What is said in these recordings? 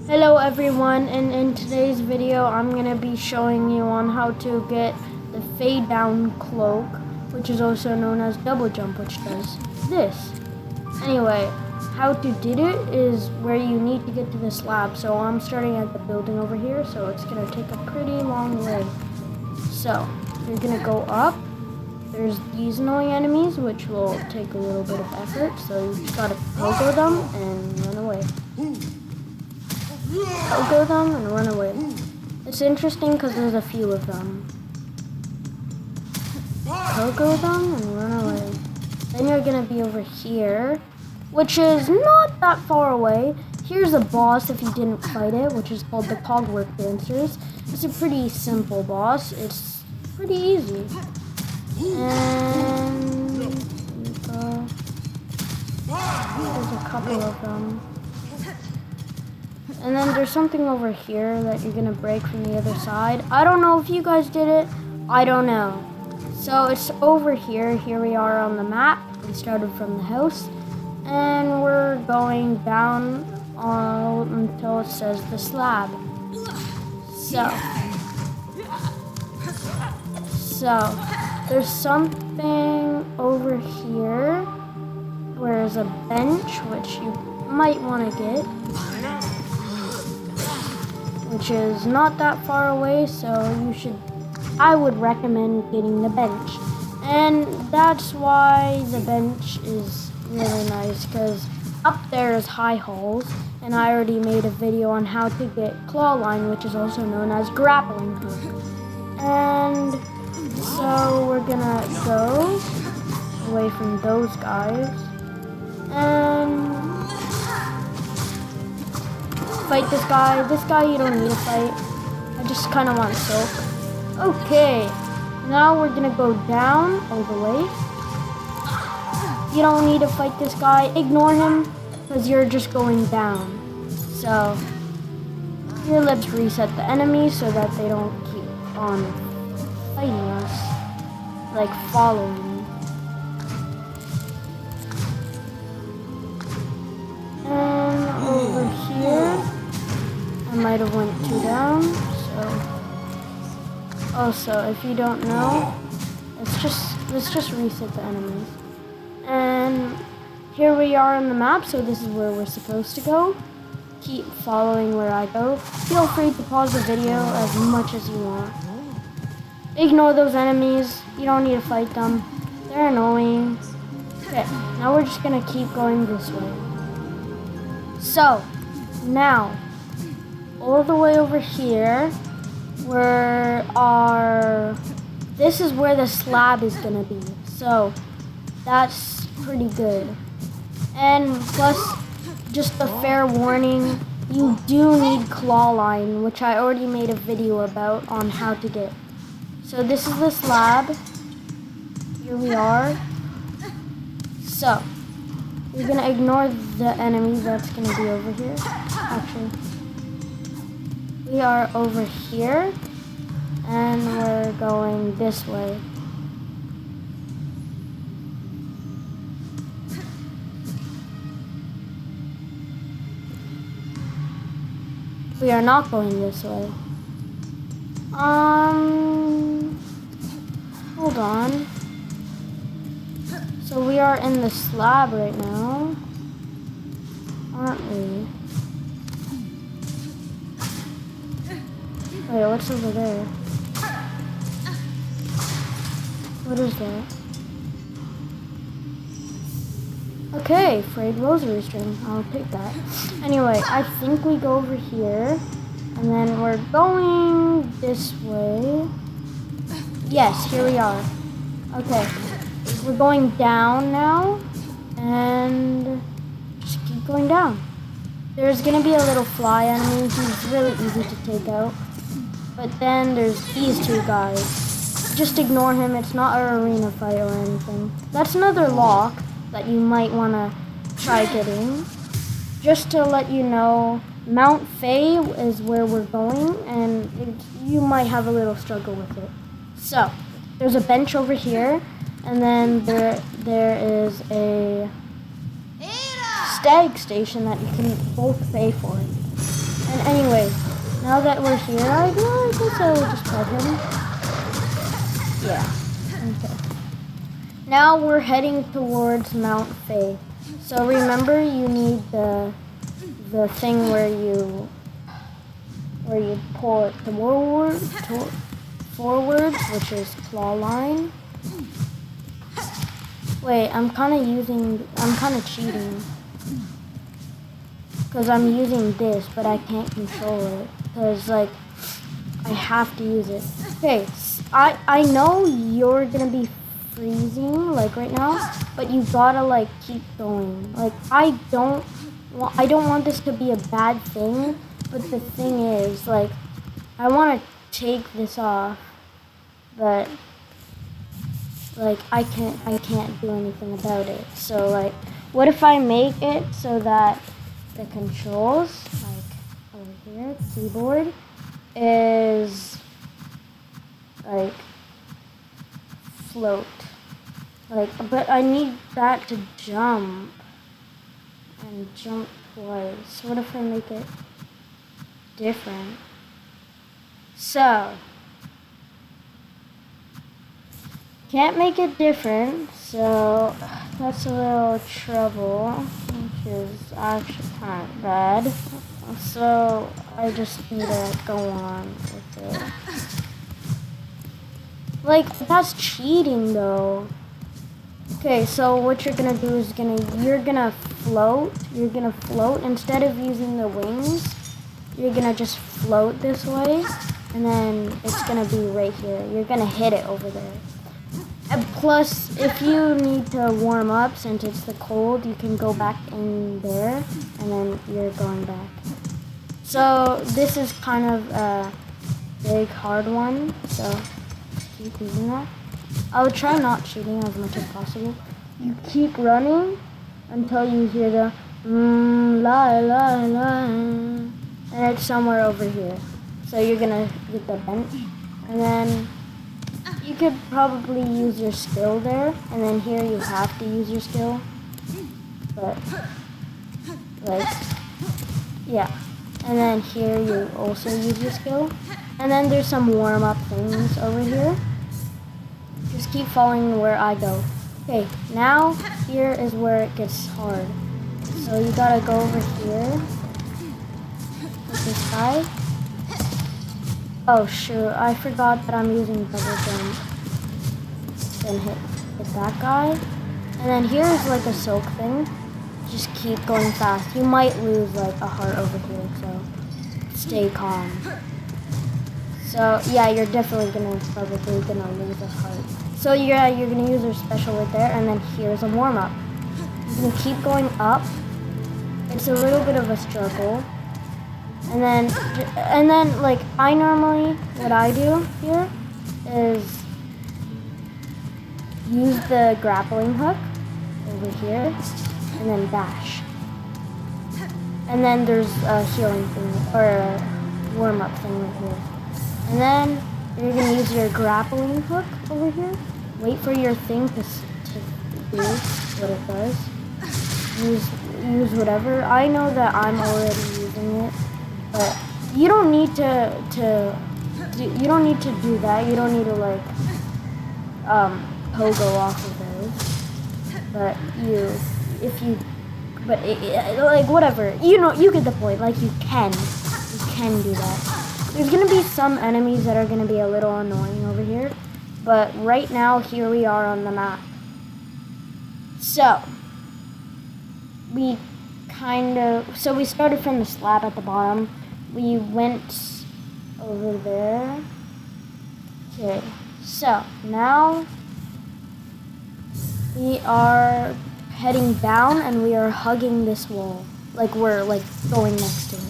Hello everyone, and in today's video I'm going to be showing you on how to get the faydown cloak, which is also known as double jump, which does this. Anyway, how to do it is where you need to get to the slab. So I'm starting at the building over here, so it's going to take a pretty long way. So you're going to go up. There's these annoying enemies, which will take a little bit of effort, so you just gotta pogo them and run away. Pogo them and run away. It's interesting because there's a few of them. Pogo them and run away. Then you're gonna be over here, which is not that far away. Here's a boss if you didn't fight it, which is called the Cogwork Dancers. It's a pretty simple boss. It's pretty easy. And there's a couple of them. And then there's something over here that you're gonna break from the other side. I don't know if you guys did it. I don't know. So it's over here. Here we are on the map. We started from the house. And we're going down until it says the slab. So there's something over here where there's a bench, which you might want to get, which is not that far away, so I would recommend getting the bench. And that's why the bench is really nice, because up there is high halls, and I already made a video on how to get claw line, which is also known as grappling hook. And so we're gonna go away from those guys and fight this guy. This guy you don't need to fight. I just kind of want silk. Okay, now we're gonna go down all the way. You don't need to fight this guy. Ignore him because you're just going down. So here, let's reset the enemies so that they don't keep on fighting us, like following me. And over here, I might have went too down. So also, if you don't know, let's just reset the enemies. And here we are on the map, so this is where we're supposed to go. Keep following where I go. Feel free to pause the video as much as you want. Ignore those enemies. You don't need to fight them. They're annoying. Okay, now we're just gonna keep going this way. So, now, all the way over here, this is where the slab is gonna be. So, that's pretty good. And plus, just a fair warning, you do need claw line, which I already made a video about on how to get. So this is the slab. Here we are. So you're gonna ignore the enemy that's gonna be over here. Actually, we are over here, and we're going this way. We are not going this way. Hold on. So we are in the slab right now, aren't we? Wait, what's over there? What is that? Okay, frayed rosary string. I'll take that. Anyway, I think we go over here, and then we're going this way. Yes, here we are. Okay, we're going down now, and just keep going down. There's gonna be a little fly enemy. He's really easy to take out. But then there's these two guys. Just ignore him. It's not an arena fight or anything. That's another lock that you might want to try getting. Just to let you know, Mount Faye is where we're going, and you might have a little struggle with it. So, there's a bench over here, and then there is a stag station that you can both pay for. And anyway, now that we're here, I guess I will just pet him. Yeah. Okay. Now we're heading towards Mount Fae. So remember, you need the thing where you pull it forwards, which is claw line. Wait, I'm kind of cheating. Because I'm using this, but I can't control it. Because, like, I have to use it. Okay, I know you're going to be freezing, like, right now. But you gotta, like, keep going. Like, I don't want this to be a bad thing. But the thing is, like, I want to take this off. But, like, I can't do anything about it. So, like, what if I make it so that the controls, like over here, keyboard, is like float. Like, but I need that to jump and jump twice. What if I make it different? So can't make it different, so that's a little trouble, which is actually kind of bad. So I just need to go on with it. Like, that's cheating though. Okay, so what you're gonna do is you're gonna float instead of using the wings. You're gonna just float this way, and then it's gonna be right here. You're gonna hit it over there. And plus, if you need to warm up, since it's the cold, you can go back in there, and then you're going back. So this is kind of a big, hard one, so keep using that. I would try not cheating as much as possible. You keep running until you hear the la la la, and it's somewhere over here. So you're gonna get the bench, and then you could probably use your skill there, and then here you have to use your skill. But, like, yeah. And then here you also use your skill. And then there's some warm-up things over here. Just keep following where I go. Okay, now here is where it gets hard. So you gotta go over here with this guy. Oh shoot, I forgot that I'm using double jump. Then hit that guy. And then here's like a silk thing. Just keep going fast. You might lose like a heart over here, so stay calm. So yeah, you're definitely probably gonna lose a heart. So yeah, you're gonna use your special right there, and then here's a warm-up. You can keep going up. It's a little bit of a struggle. And then like I normally, what I do here is use the grappling hook over here and then dash. And then there's a healing thing or a warm-up thing right here. And then you're gonna use your grappling hook over here. Wait for your thing to do what it does. Use whatever. I know that I'm already using it. But you don't need to do that. You don't need to like pogo off of those. But like whatever. You know, you get the point. Like you can do that. There's gonna be some enemies that are gonna be a little annoying over here. But right now, here we are on the map. So we started from the slab at the bottom. We went over there. Okay, so now we are heading down and we are hugging this wall. Like we're like going next to it.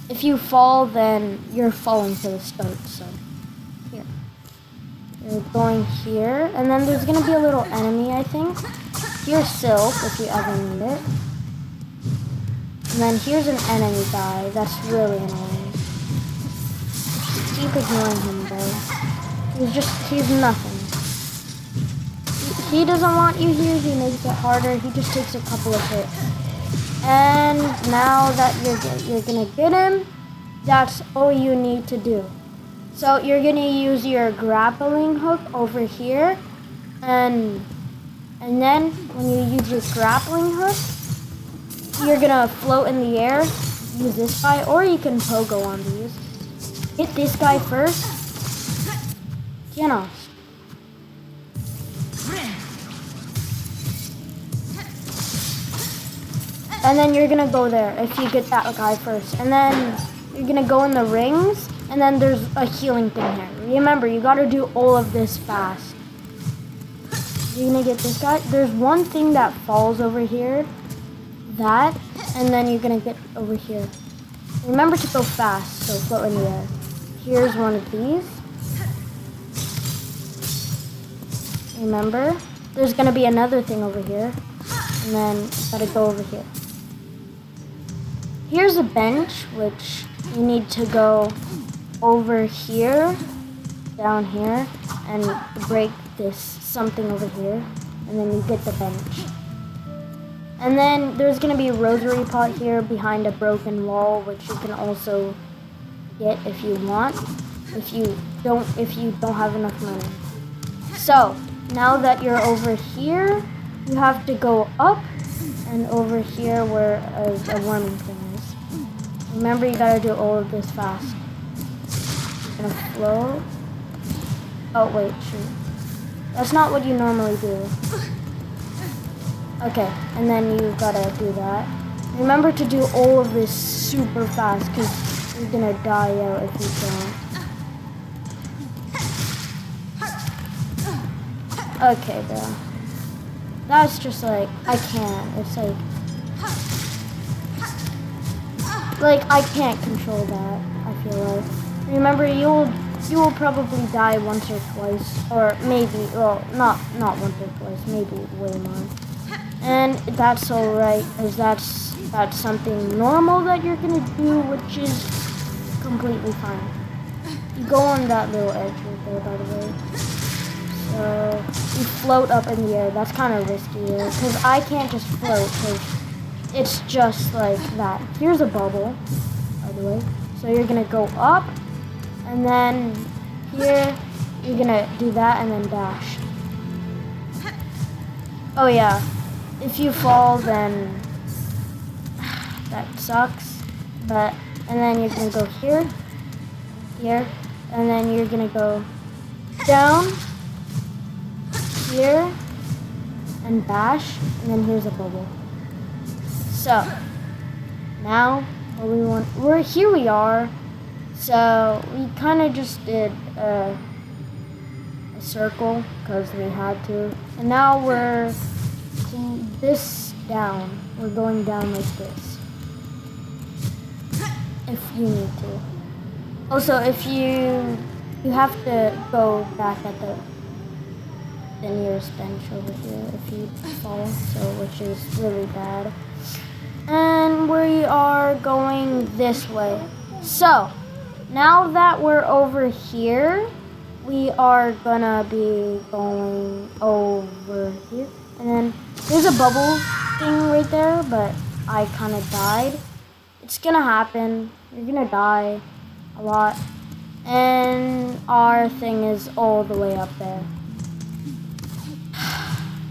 If you fall, then you're falling to the start, so here. You're going here, and then there's gonna be a little enemy, I think. Here's Silk, if you ever need it. And then here's an enemy guy that's really annoying. Just keep ignoring him though. He's nothing. He doesn't want you here, he makes it harder, he just takes a couple of hits. And now that you're gonna get him, that's all you need to do. So you're gonna use your grappling hook over here, and then when you use your grappling hook, you're gonna float in the air, use this guy, or you can pogo on these. Hit this guy first. Cannot. And then you're gonna go there if you get that guy first. And then you're gonna go in the rings, and then there's a healing thing here. Remember, you gotta do all of this fast. You're gonna get this guy. There's one thing that falls over here. That, and then you're gonna get over here. Remember to go fast, so float in the air. Here's one of these. Remember, there's gonna be another thing over here, and then you gotta go over here. Here's a bench, which you need to go over here, down here, and break this something over here, and then you get the bench. And then there's gonna be a rosary pot here behind a broken wall, which you can also get if you want, if you don't have enough money. So now that you're over here, you have to go up and over here where a warming thing is. Remember, you gotta do all of this fast. You're gonna float. Oh wait, shoot. That's not what you normally do. Okay, and then you gotta do that. Remember to do all of this super fast, because you're gonna die out if you don't. Okay, bro. That's just like, I can't. It's like I can't control that, I feel like. Remember, you will probably die once or twice, or maybe, well, not once or twice, maybe way more. And that's alright, because that's something normal that you're gonna do, which is completely fine. You go on that little edge right there, by the way. So you float up in the air. That's kind of risky, because I can't just float, because it's just like that. Here's a bubble, by the way. So you're gonna go up, and then here you're gonna do that, and then dash. Oh yeah. If you fall, then that sucks. And then you're gonna go here, and then you're gonna go down, here, and bash, and then here's a bubble. So now here we are. So we kind of just did a circle because we had to, and now we're this down. We're going down like this. If you need to. Also, if you have to go back at the nearest bench over here if you fall, which is really bad. And we are going this way. So now that we're over here, we are gonna be going over here. And then there's a bubble thing right there, but I kind of died. It's gonna happen. You're gonna die a lot. And our thing is all the way up there.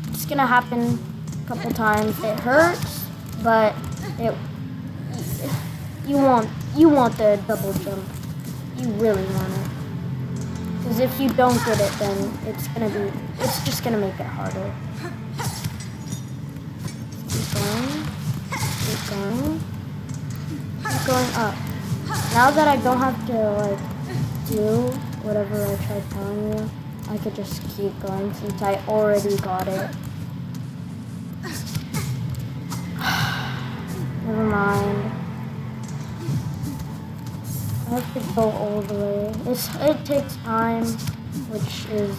It's gonna happen a couple times. It hurts, but you want the double jump. You really want it. Because if you don't get it, then it's just gonna make it harder. Keep going up. Now that I don't have to do whatever I tried telling you, I could just keep going since I already got it. Never mind. I have to go all the way. It takes time, which is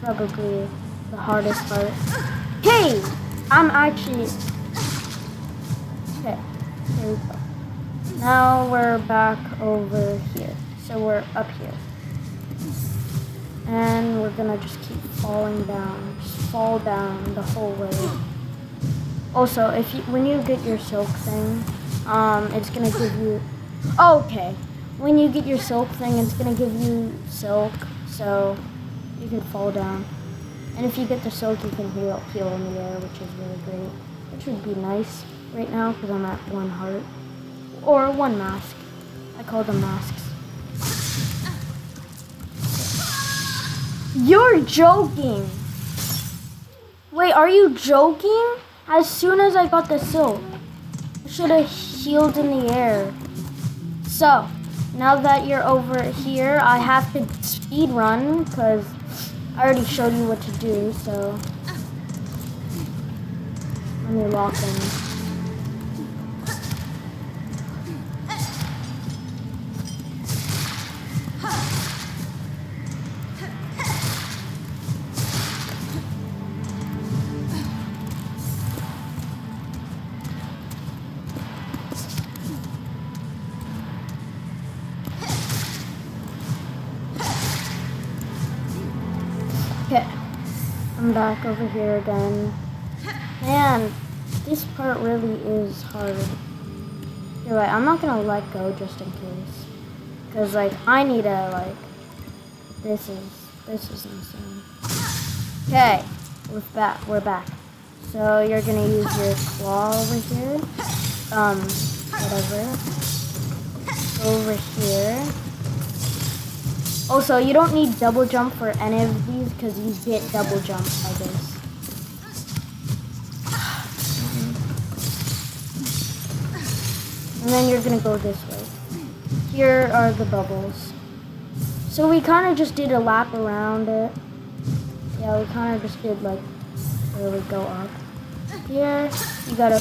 probably the hardest part. Hey! I'm actually... Okay, here we go. Now we're back over here. So we're up here. And we're gonna just keep falling down. Just fall down the whole way. Also, when you get your silk thing, it's gonna give you. Oh, okay. When you get your silk thing, it's gonna give you silk, so you can fall down. And if you get the silk, you can heal in the air, which is really great. Which would be nice right now because I'm at 1 heart or 1 mask. I call them masks. You're joking. Wait, are you joking? As soon as I got the silk, I should have healed in the air. So, now that you're over here, I have to speed run because I already showed you what to do, so let me lock in. Okay, I'm back over here again. Man, this part really is hard. You're right, I'm not gonna let go just in case. Cause like, I need to like, this is insane. Okay, we're back. So you're gonna use your claw over here. Whatever. Over here. Also, you don't need double jump for any of these because you get double jump by this. And then you're gonna go this way. Here are the bubbles. So we kind of just did a lap around it. Yeah, we kind of just did like where we go up. Here, you gotta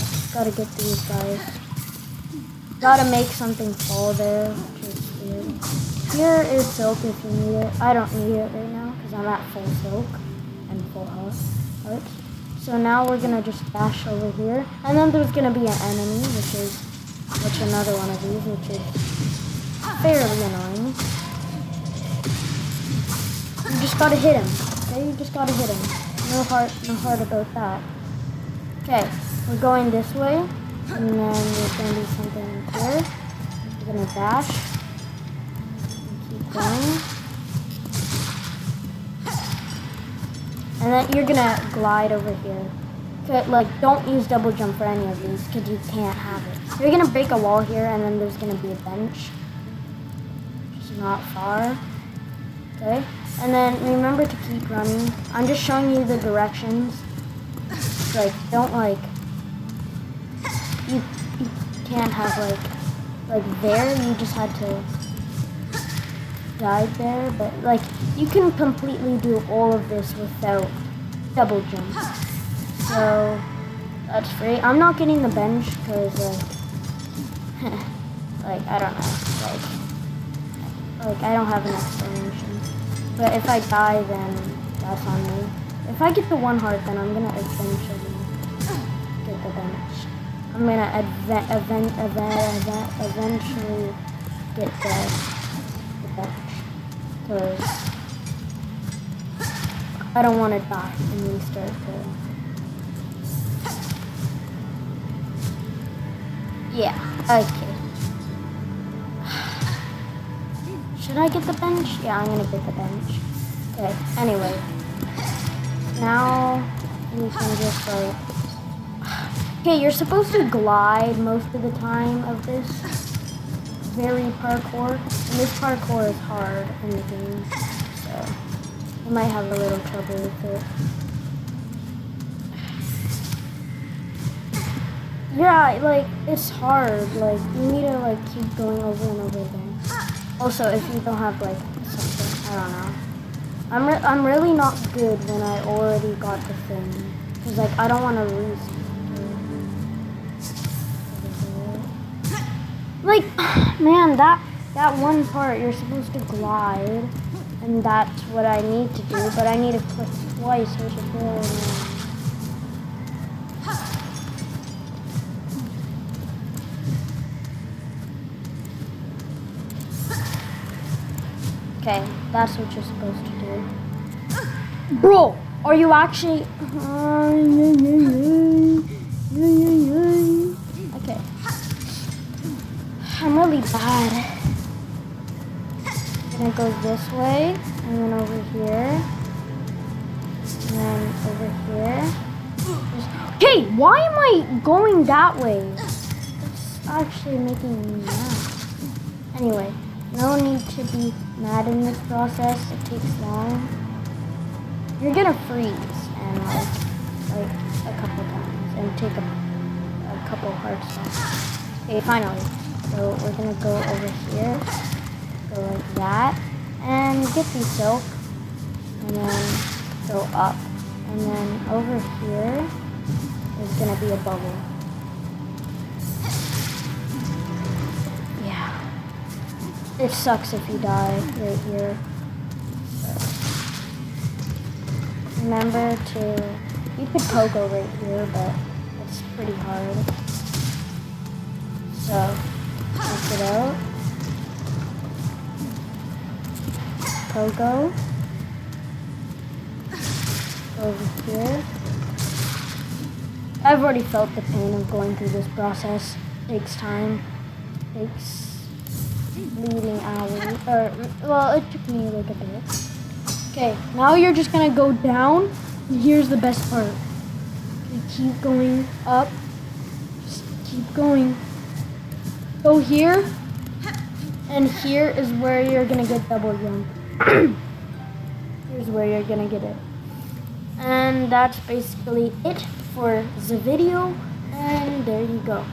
get these guys. Gotta make something fall there, which is weird. Here is silk if you need it. I don't need it right now because I'm at full silk and full health. So now we're gonna just dash over here, and then there's gonna be an enemy, which another one of these, which is fairly annoying. You just gotta hit him. Okay, you just gotta hit him. No hard about that. Okay, we're going this way, and then there's gonna be something here. We're gonna dash. Going. And then you're gonna glide over here. Like, don't use double jump for any of these because you can't have it. You're gonna break a wall here, and then there's gonna be a bench, which is not far. Okay, and then remember to keep running. I'm just showing you the directions. Like, don't like you can't have like there. You just had to. Died there, but like you can completely do all of this without double jump. So that's free. I'm not getting the bench because like I don't know, like I don't have an explanation. But if I die, then that's on me. If I get the 1 heart, then I'm gonna eventually get the bench. I'm gonna eventually get the bench. Because I don't want to die and then start to. Yeah, okay. Should I get the bench? Yeah, I'm gonna get the bench. Okay, anyway. Now we can just like. Okay, you're supposed to glide most of the time of this. Very parkour, and this parkour is hard in the game, so you might have a little trouble with it. Yeah, like it's hard. Like you need to like keep going over and over again. Also, if you don't have like something, I don't know. I'm really not good when I already got the thing, cause like I don't want to lose. Like, man, that one part, you're supposed to glide, and that's what I need to do, but I need to click twice, which is really annoying. Okay, that's what you're supposed to do. Bro, are you actually... Okay. I'm really bad. And it goes this way, and then over here, and then over here. Okay, why am I going that way? It's actually making me mad. Anyway, no need to be mad in this process. It takes long. You're gonna freeze and like a couple times and take a couple hard stones. Okay, finally. So we're gonna go over here. Go like that, and get the silk, and then go up, and then over here is gonna be a bubble. Yeah, it sucks if you die right here. So, remember to, you could pogo right here, but it's pretty hard. So, check it out. Pogo. Over here. I've already felt the pain of going through this process. Takes time. Takes bleeding hours. Well, it took me like a bit. Okay, now you're just gonna go down. And here's the best part. You keep going up. Just keep going. Go here. And here is where you're gonna get double jump. Here's where you're gonna get it. And that's basically it for the video. And there you go.